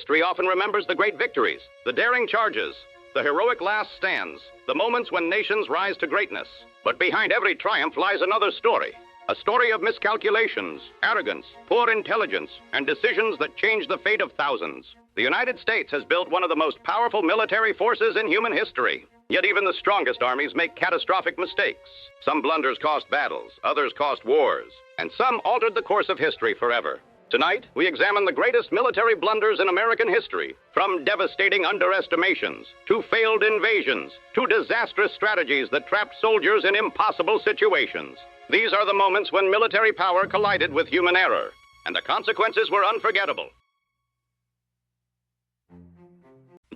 History often remembers the great victories, the daring charges, the heroic last stands, the moments when nations rise to greatness. But behind every triumph lies another story. A story of miscalculations, arrogance, poor intelligence, and decisions that change the fate of thousands. The United States has built one of the most powerful military forces in human history. Yet even the strongest armies make catastrophic mistakes. Some blunders cost battles, others cost wars, and some altered the course of history forever. Tonight, we examine the greatest military blunders in American history, from devastating underestimations, to failed invasions, to disastrous strategies that trapped soldiers in impossible situations. These are the moments when military power collided with human error, and the consequences were unforgettable.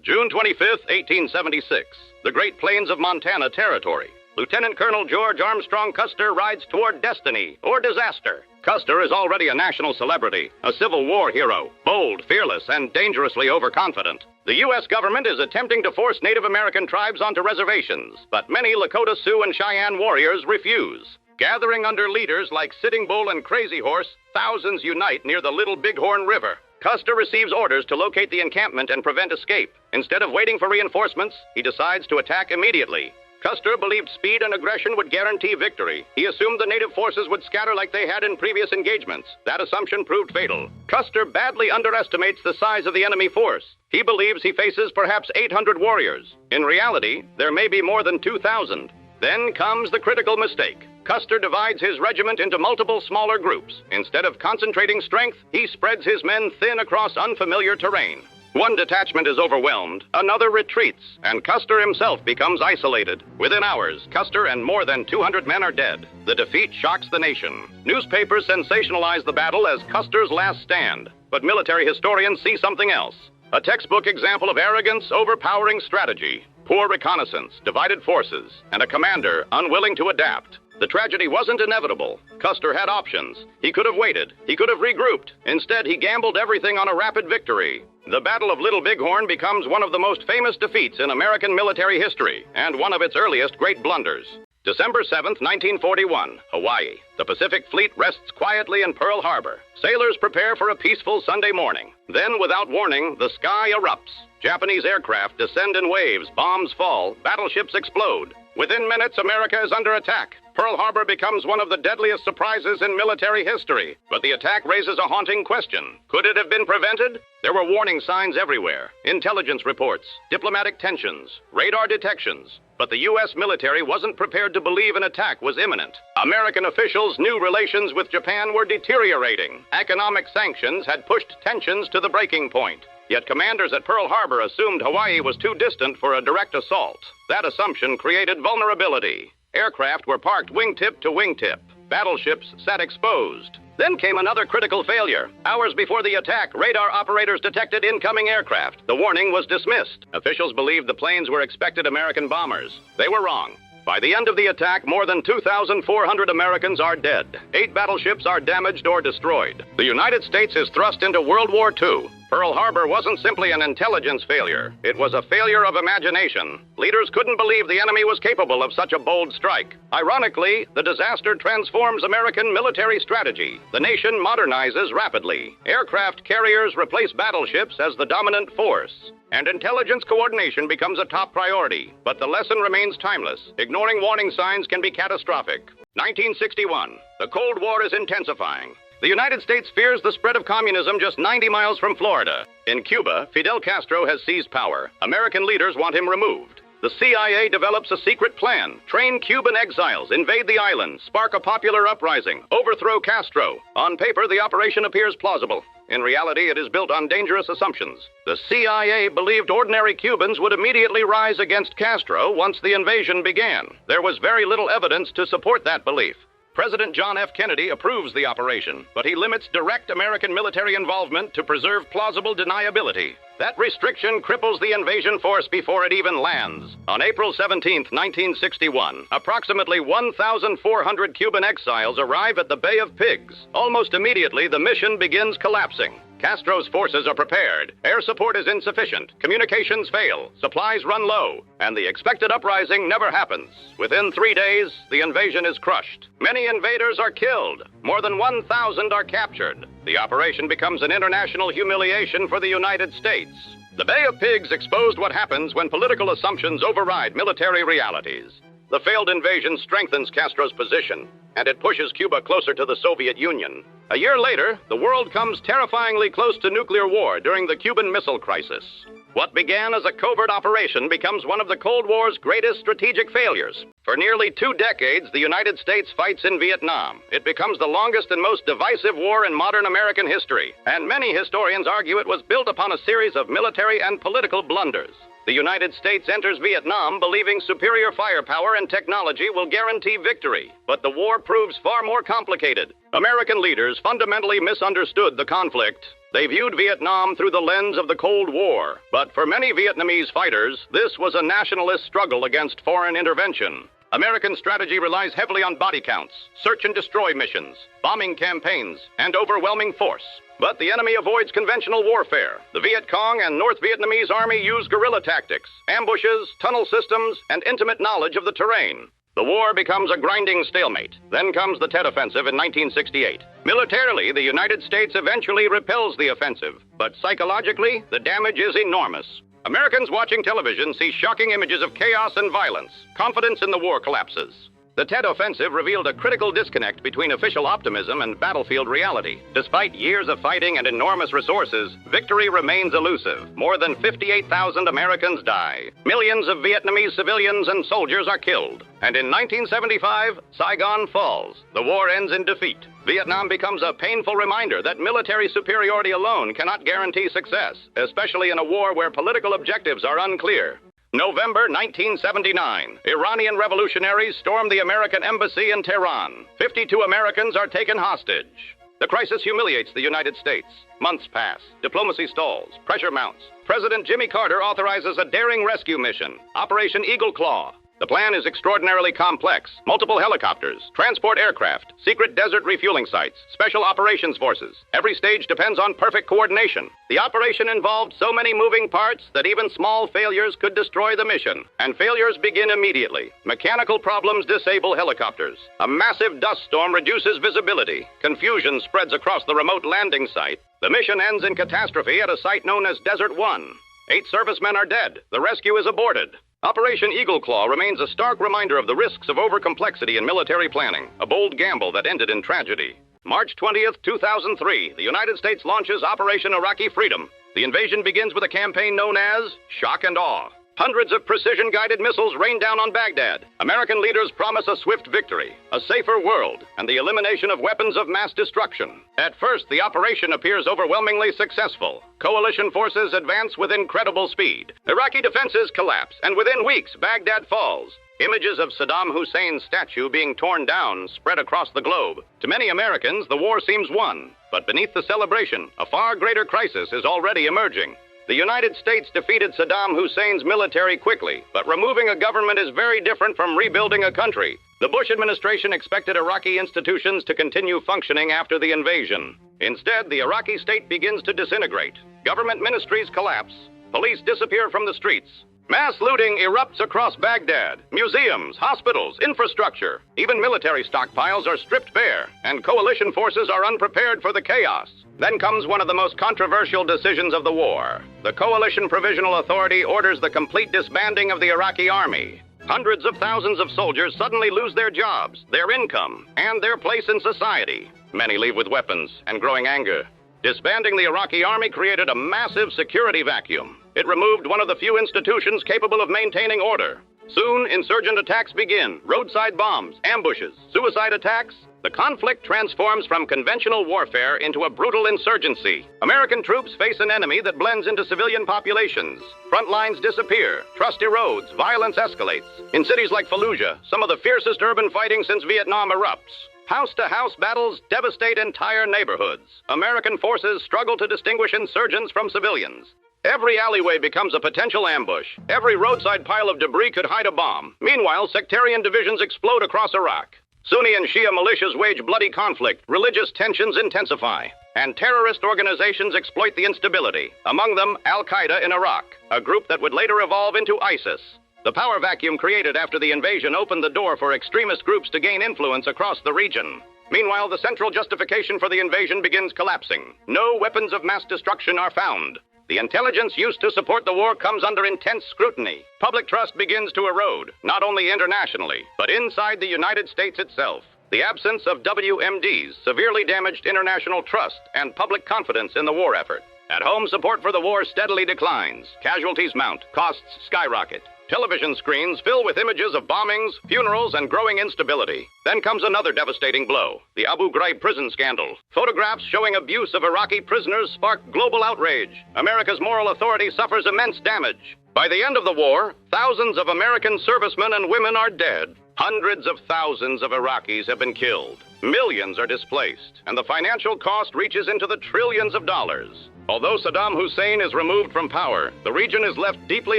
June 25th, 1876, the Great Plains of Montana Territory. Lieutenant Colonel George Armstrong Custer rides toward destiny or disaster. Custer is already a national celebrity, a Civil War hero, bold, fearless, and dangerously overconfident. The U.S. government is attempting to force Native American tribes onto reservations, but many Lakota, Sioux, and Cheyenne warriors refuse. Gathering under leaders like Sitting Bull and Crazy Horse, thousands unite near the Little Bighorn River. Custer receives orders to locate the encampment and prevent escape. Instead of waiting for reinforcements, he decides to attack immediately. Custer believed speed and aggression would guarantee victory. He assumed the native forces would scatter like they had in previous engagements. That assumption proved fatal. Custer badly underestimates the size of the enemy force. He believes he faces perhaps 800 warriors. In reality, there may be more than 2,000. Then comes the critical mistake. Custer divides his regiment into multiple smaller groups. Instead of concentrating strength, he spreads his men thin across unfamiliar terrain. One detachment is overwhelmed, another retreats, and Custer himself becomes isolated. Within hours, Custer and more than 200 men are dead. The defeat shocks the nation. Newspapers sensationalize the battle as Custer's last stand. But military historians see something else. A textbook example of arrogance overpowering strategy, poor reconnaissance, divided forces, and a commander unwilling to adapt. The tragedy wasn't inevitable. Custer had options. He could have waited. He could have regrouped. Instead, he gambled everything on a rapid victory. The Battle of Little Bighorn becomes one of the most famous defeats in American military history, and one of its earliest great blunders. December 7th, 1941, Hawaii. The Pacific Fleet rests quietly in Pearl Harbor. Sailors prepare for a peaceful Sunday morning. Then, without warning, the sky erupts. Japanese aircraft descend in waves, bombs fall, battleships explode. Within minutes, America is under attack. Pearl Harbor becomes one of the deadliest surprises in military history. But the attack raises a haunting question. Could it have been prevented? There were warning signs everywhere. Intelligence reports, diplomatic tensions, radar detections. But the U.S. military wasn't prepared to believe an attack was imminent. American officials knew relations with Japan were deteriorating. Economic sanctions had pushed tensions to the breaking point. Yet commanders at Pearl Harbor assumed Hawaii was too distant for a direct assault. That assumption created vulnerability. Aircraft were parked wingtip to wingtip. Battleships sat exposed. Then came another critical failure. Hours before the attack, radar operators detected incoming aircraft. The warning was dismissed. Officials believed the planes were expected American bombers. They were wrong. By the end of the attack, more than 2,400 Americans are dead. 8 battleships are damaged or destroyed. The United States is thrust into World War II. Pearl Harbor wasn't simply an intelligence failure. It was a failure of imagination. Leaders couldn't believe the enemy was capable of such a bold strike. Ironically, the disaster transforms American military strategy. The nation modernizes rapidly. Aircraft carriers replace battleships as the dominant force. And intelligence coordination becomes a top priority. But the lesson remains timeless. Ignoring warning signs can be catastrophic. 1961. The Cold War is intensifying. The United States fears the spread of communism just 90 miles from Florida. In Cuba, Fidel Castro has seized power. American leaders want him removed. The CIA develops a secret plan. Train Cuban exiles, invade the island, spark a popular uprising, overthrow Castro. On paper, the operation appears plausible. In reality, it is built on dangerous assumptions. The CIA believed ordinary Cubans would immediately rise against Castro once the invasion began. There was very little evidence to support that belief. President John F. Kennedy approves the operation, but he limits direct American military involvement to preserve plausible deniability. That restriction cripples the invasion force before it even lands. On April 17, 1961, approximately 1,400 Cuban exiles arrive at the Bay of Pigs. Almost immediately, the mission begins collapsing. Castro's forces are prepared, air support is insufficient, communications fail, supplies run low, and the expected uprising never happens. Within 3 days, the invasion is crushed. Many invaders are killed. More than 1,000 are captured. The operation becomes an international humiliation for the United States. The Bay of Pigs exposed what happens when political assumptions override military realities. The failed invasion strengthens Castro's position, and it pushes Cuba closer to the Soviet Union. A year later, the world comes terrifyingly close to nuclear war during the Cuban Missile Crisis. What began as a covert operation becomes one of the Cold War's greatest strategic failures. For nearly 2 decades, the United States fights in Vietnam. It becomes the longest and most divisive war in modern American history, and many historians argue it was built upon a series of military and political blunders. The United States enters Vietnam believing superior firepower and technology will guarantee victory, but the war proves far more complicated. American leaders fundamentally misunderstood the conflict. They viewed Vietnam through the lens of the Cold War, but for many Vietnamese fighters, this was a nationalist struggle against foreign intervention. American strategy relies heavily on body counts, search and destroy missions, bombing campaigns, and overwhelming force. But the enemy avoids conventional warfare. The Viet Cong and North Vietnamese army use guerrilla tactics, ambushes, tunnel systems, and intimate knowledge of the terrain. The war becomes a grinding stalemate. Then comes the Tet Offensive in 1968. Militarily, the United States eventually repels the offensive, but psychologically, the damage is enormous. Americans watching television see shocking images of chaos and violence. Confidence in the war collapses. The Tet Offensive revealed a critical disconnect between official optimism and battlefield reality. Despite years of fighting and enormous resources, victory remains elusive. More than 58,000 Americans die. Millions of Vietnamese civilians and soldiers are killed. And in 1975, Saigon falls. The war ends in defeat. Vietnam becomes a painful reminder that military superiority alone cannot guarantee success, especially in a war where political objectives are unclear. November 1979. Iranian revolutionaries storm the American embassy in Tehran. 52 Americans are taken hostage. The crisis humiliates the United States. Months pass. Diplomacy stalls. Pressure mounts. President Jimmy Carter authorizes a daring rescue mission, Operation Eagle Claw. The plan is extraordinarily complex. Multiple helicopters, transport aircraft, secret desert refueling sites, special operations forces. Every stage depends on perfect coordination. The operation involved so many moving parts that even small failures could destroy the mission. And failures begin immediately. Mechanical problems disable helicopters. A massive dust storm reduces visibility. Confusion spreads across the remote landing site. The mission ends in catastrophe at a site known as Desert 1. 8 servicemen are dead. The rescue is aborted. Operation Eagle Claw remains a stark reminder of the risks of overcomplexity in military planning, a bold gamble that ended in tragedy. March 20th, 2003, the United States launches Operation Iraqi Freedom. The invasion begins with a campaign known as Shock and Awe. Hundreds of precision-guided missiles rain down on Baghdad. American leaders promise a swift victory, a safer world, and the elimination of weapons of mass destruction. At first, the operation appears overwhelmingly successful. Coalition forces advance with incredible speed. Iraqi defenses collapse, and within weeks, Baghdad falls. Images of Saddam Hussein's statue being torn down spread across the globe. To many Americans, the war seems won. But beneath the celebration, a far greater crisis is already emerging. The United States defeated Saddam Hussein's military quickly, but removing a government is very different from rebuilding a country. The Bush administration expected Iraqi institutions to continue functioning after the invasion. Instead, the Iraqi state begins to disintegrate. Government ministries collapse. Police disappear from the streets. Mass looting erupts across Baghdad. Museums, hospitals, infrastructure, even military stockpiles are stripped bare, and coalition forces are unprepared for the chaos. Then comes one of the most controversial decisions of the war. The Coalition Provisional Authority orders the complete disbanding of the Iraqi army. Hundreds of thousands of soldiers suddenly lose their jobs, their income, and their place in society. Many leave with weapons and growing anger. Disbanding the Iraqi army created a massive security vacuum. It removed one of the few institutions capable of maintaining order. Soon, insurgent attacks begin. Roadside bombs, ambushes, suicide attacks. The conflict transforms from conventional warfare into a brutal insurgency. American troops face an enemy that blends into civilian populations. Front lines disappear, trust erodes, violence escalates. In cities like Fallujah, some of the fiercest urban fighting since Vietnam erupts. House-to-house battles devastate entire neighborhoods. American forces struggle to distinguish insurgents from civilians. Every alleyway becomes a potential ambush. Every roadside pile of debris could hide a bomb. Meanwhile, sectarian divisions explode across Iraq. Sunni and Shia militias wage bloody conflict, religious tensions intensify, and terrorist organizations exploit the instability, among them Al-Qaeda in Iraq, a group that would later evolve into ISIS. The power vacuum created after the invasion opened the door for extremist groups to gain influence across the region. Meanwhile, the central justification for the invasion begins collapsing. No weapons of mass destruction are found. The intelligence used to support the war comes under intense scrutiny. Public trust begins to erode, not only internationally, but inside the United States itself. The absence of WMDs severely damaged international trust and public confidence in the war effort. At home, support for the war steadily declines. Casualties mount, costs skyrocket. Television screens fill with images of bombings, funerals, and growing instability. Then comes another devastating blow, the Abu Ghraib prison scandal. Photographs showing abuse of Iraqi prisoners spark global outrage. America's moral authority suffers immense damage. By the end of the war, thousands of American servicemen and women are dead. Hundreds of thousands of Iraqis have been killed. Millions are displaced, and the financial cost reaches into the trillions of dollars. Although Saddam Hussein is removed from power, the region is left deeply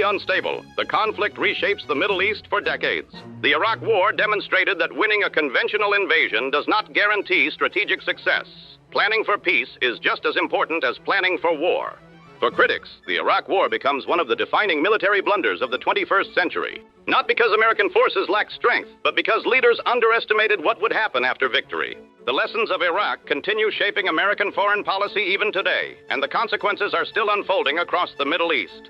unstable. The conflict reshapes the Middle East for decades. The Iraq War demonstrated that winning a conventional invasion does not guarantee strategic success. Planning for peace is just as important as planning for war. For critics, the Iraq War becomes one of the defining military blunders of the 21st century. Not because American forces lacked strength, but because leaders underestimated what would happen after victory. The lessons of Iraq continue shaping American foreign policy even today, and the consequences are still unfolding across the Middle East.